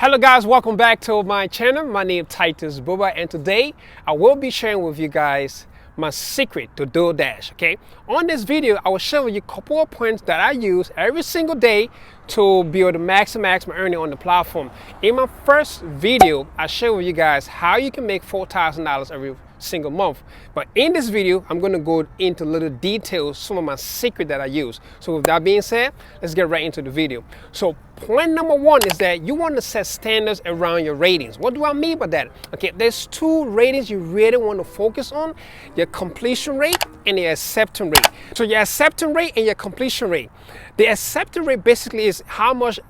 Hello guys, welcome back to my channel. My name is Titus Buba, and today I will be sharing with you guys my secret to Doordash. Okay, on this video I will show you a couple of points that I use every single day to be able to maximize my earning on the platform. In my first video I share with you guys how you can make $4,000 every single month, but in this video I'm going to go into little details, some of my secret that I use. So with that being said, let's get right into the video. So point number one is that you want to set standards around your ratings. What do I mean by that? Okay, there's two ratings you really want to focus on: your completion rate and your acceptance rate. So your acceptance rate and your completion rate. The acceptance rate basically is how much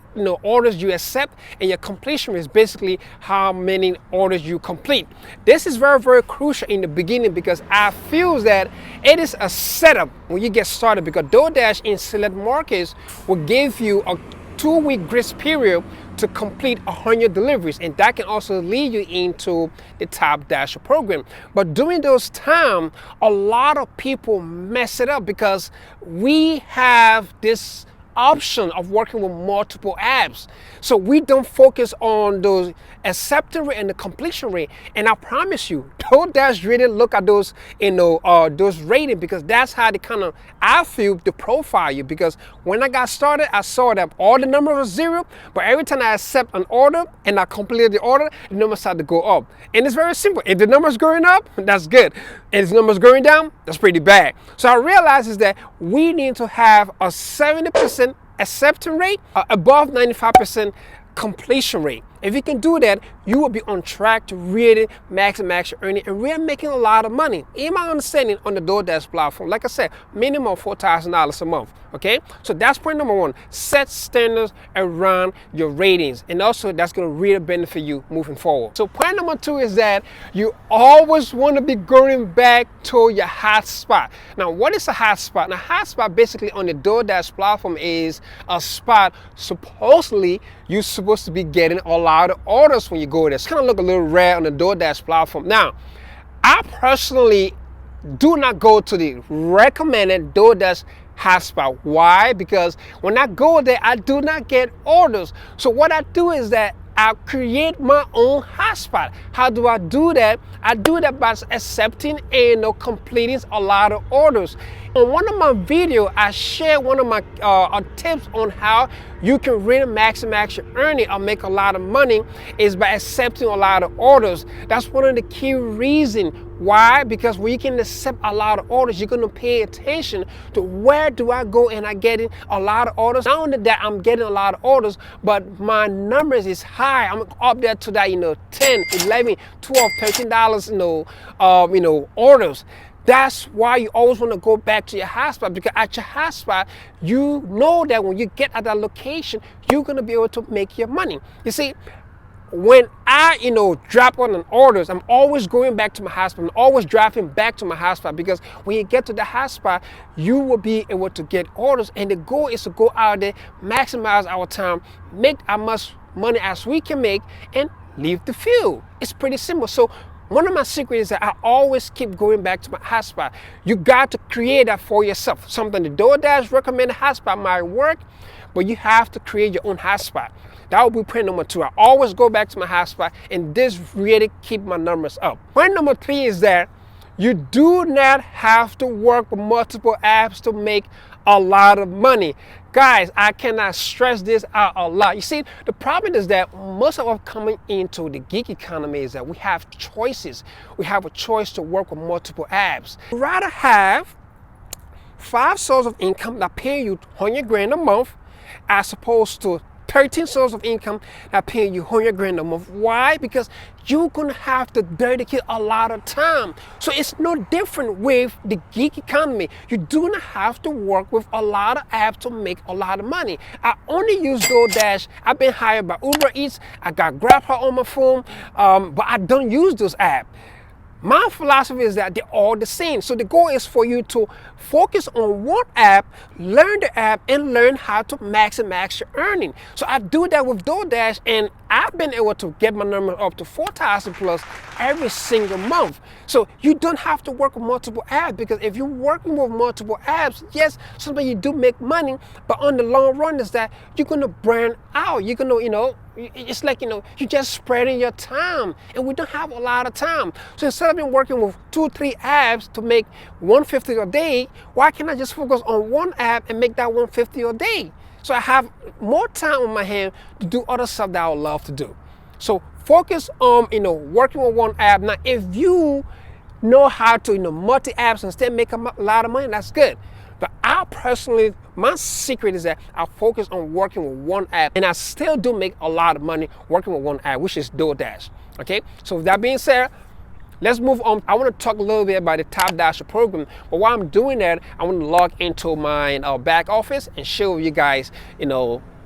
orders you accept, and your completion is basically how many orders you complete. This is very crucial in the beginning because I feel that it is a setup when you get started, because Doordash in select markets will give you a 2-week grace period to complete 100 deliveries, and that can also lead you into the Top Dasher program. But during those times, a lot of people mess it up because we have this option of working with multiple apps, so we don't focus on those acceptance rate and the completion rate. And I promise you, Doordash really look at those those ratings, because that's how they kind of, I feel, to profile you. Because when I got started, I saw that all the numbers were 0, but every time I accept an order and I completed the order, the numbers start to go up. And it's very simple: if the numbers going up, that's good, and if the numbers going down, that's pretty bad. So I realized is that we need to have a 70% acceptance rate, above 95% completion rate. If you can do that, you will be on track to really maximize your earning, and really making a lot of money. In my understanding, on the Doordash platform, like I said, minimum $4,000 a month. Okay, so that's point number one: set standards around your ratings, and also that's going to really benefit you moving forward. So point number two is that you always want to be going back to your hot spot. Now, what is a hot spot? Now, hot spot basically on the Doordash platform is a spot supposedly you're supposed to be getting a lot of orders when you go there. It's kind of look a little rare on the Doordash platform. Now, I personally do not go to the recommended Doordash hotspot. Why? Because when I go there, I do not get orders. So what I do is that I create my own hotspot. How do I do that? I do that by accepting and completing a lot of orders. On one of my videos, I share one of my tips on how you can really maximize your earning or make a lot of money is by accepting a lot of orders. That's one of the key reasons. Why? Because when you can accept a lot of orders, you're going to pay attention to where do I go and I'm getting a lot of orders. Not only that I'm getting a lot of orders, but my numbers is high. I'm up there to that 10, 11, 12, $13 orders. That's why you always want to go back to your hotspot, because at your hotspot, you know that when you get at that location, you're going to be able to make your money. You see, when I, drop on an orders, I'm always going back to my hotspot. I'm always driving back to my hotspot, because when you get to the hotspot, you will be able to get orders. And the goal is to go out there, maximize our time, make as much money as we can make, and leave the field. It's pretty simple. So one of my secrets is that I always keep going back to my hotspot. You got to create that for yourself. Something the Doordash recommended hotspot might work, but you have to create your own hotspot. That will be point number two. I always go back to my hotspot, and this really keep my numbers up. Point number three is that you do not have to work with multiple apps to make a lot of money. Guys, I cannot stress this out a lot. You see, the problem is that most of us coming into the gig economy is that we have choices. We have a choice to work with multiple apps. We'd rather have 5 sources of income that pay you 100 grand a month, as opposed to 13 sources of income that pay you 100 grand a month. Why? Because you're gonna have to dedicate a lot of time. So it's no different with the gig economy. You do not have to work with a lot of apps to make a lot of money. I only use Doordash. I've been hired by Uber Eats. I got GrabHub on my phone, but I don't use those apps. My philosophy is that they're all the same. So the goal is for you to focus on one app, learn the app, and learn how to maximize your earning. So I do that with Doordash, and I've been able to get my number up to 4,000 plus every single month. So you don't have to work with multiple apps, because if you're working with multiple apps, yes, sometimes you do make money, but on the long run is that you're gonna burn out. You're gonna, It's like, you're just spreading your time, and we don't have a lot of time. So instead of me working with 2-3 apps to make 150 a day, why can't I just focus on one app and make that 150 a day? So I have more time on my hand to do other stuff that I would love to do. So focus on, working with one app. Now, if you know how to, multi apps and still make a lot of money, that's good. But I personally, my secret is that I focus on working with one app, and I still do make a lot of money working with one app, which is Doordash. Okay, so with that being said, let's move on. I want to talk a little bit about the Top Dasher program, but while I'm doing that, I want to log into my back office and show you guys,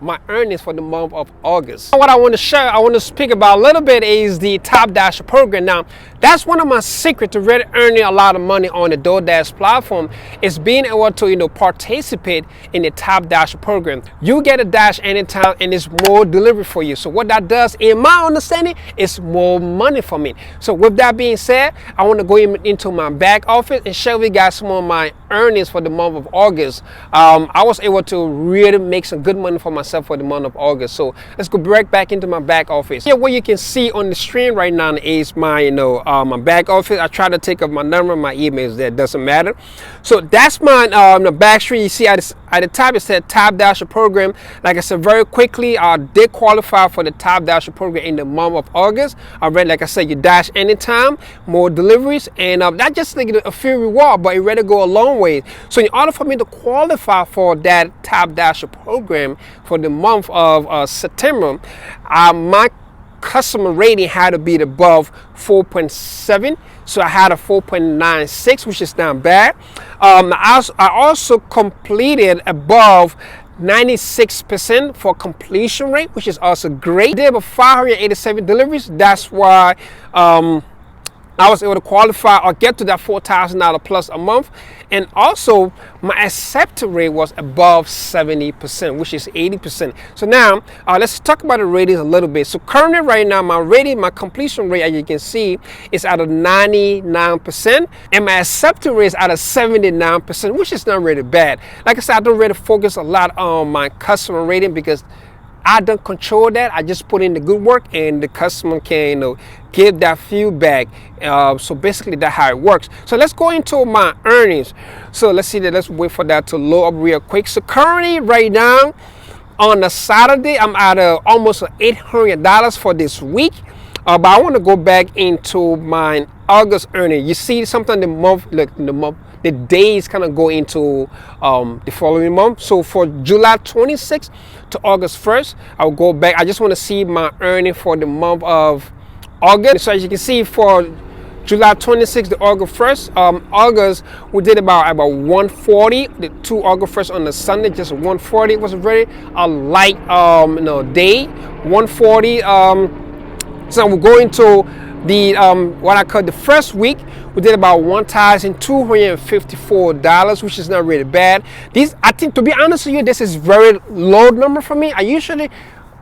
my earnings for the month of August. What I want to share, I want to speak about a little bit is the Top Dasher program. Now, that's one of my secrets to really earning a lot of money on the Doordash platform, is being able to participate in the Top Dasher program. You get a dash anytime, and it's more delivery for you. So what that does, in my understanding, is more money for me. So with that being said, I want to go into my back office and show you guys some of my earnings for the month of August. I was able to really make some good money for myself for the month of August. So let's go back into my back office. Here, what you can see on the screen right now is my my back office. I try to take up my number, my emails, that doesn't matter. So that's my the back screen. You see at the top it said Top Dasher program. Like I said, very quickly, I did qualify for the Top Dasher program in the month of August. Like I said, you dash anytime, more deliveries, and that just like a few reward, but it really go a long way. So in order for me to qualify for that Top Dasher program for the month of September, my customer rating had to be above 4.7. So I had a 4.96, which is not bad. I also completed above 96% for completion rate, which is also great. I did about 587 deliveries. That's why I was able to qualify or get to that $4,000 plus a month. And also my acceptance rate was above 70%, which is 80%. So now let's talk about the ratings a little bit. So currently right now, my completion rate, as you can see, is at a 99%, and my acceptance rate is at a 79%, which is not really bad. Like I said, I don't really focus a lot on my customer rating because I don't control that. I just put in the good work, and the customer can give that feedback. So basically that's how it works. So let's go into my earnings. So let's see that. Let's wait for that to load up real quick. So currently right now on a Saturday, I'm at almost $800 for this week. But I want to go back into my August earning. You see something the days kind of go into the following month. So for July 26th to August 1st, I'll go back. I just want to see my earning for the month of August. So as you can see, for July 26th to August 1st, August, we did about 140. The 2 August 1st on the Sunday, just 140. It was a very light day, 140. So we're going to the what I call the first week. We did about $1,254, which is not really bad. I think, to be honest with you, this is very low number for me. I usually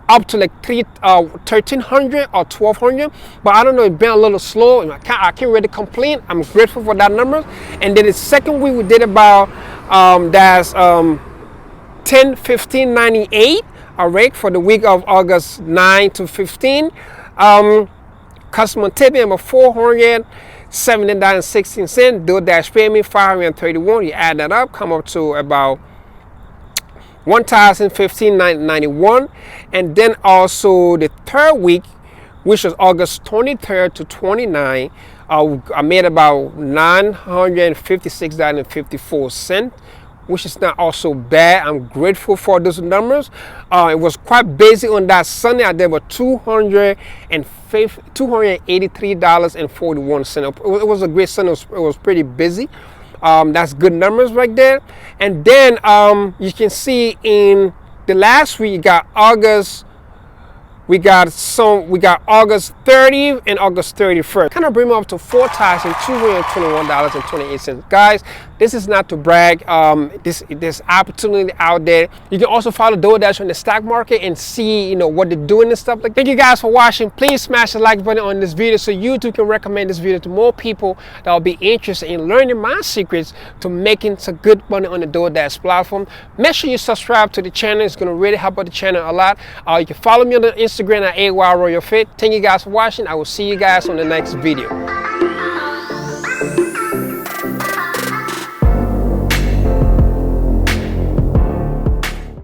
up to like 1,300 or 1,200, but I don't know, it's been a little slow. I can't really complain. I'm grateful for that number. And then the second week we did about that's 10,1598. All right, for the week of August 9 to 15. Customer tipping about $470.16. Doordash pay me $531. You add that up, come up to about $1,015.91. And then also the third week, which was August 23rd to 29, I made about $956.54, which is not also bad. I'm grateful for those numbers. It was quite busy on that Sunday. I did about $283.41. It was a great Sunday. It was pretty busy. That's good numbers right there. And then you can see in the last week, you got August. We got August 30th and August 31st. Kind of bring me up to $4,221.28. Guys, this is not to brag. There's opportunity out there. You can also follow Doordash on the stock market and see what they're doing and stuff like that. Thank you guys for watching. Please smash the like button on this video so YouTube can recommend this video to more people that will be interested in learning my secrets to making some good money on the Doordash platform. Make sure you subscribe to the channel. It's going to really help out the channel a lot. You can follow me on the Instagram Instagram at AY Royal Fit. Thank you guys for watching. I will see you guys on the next video.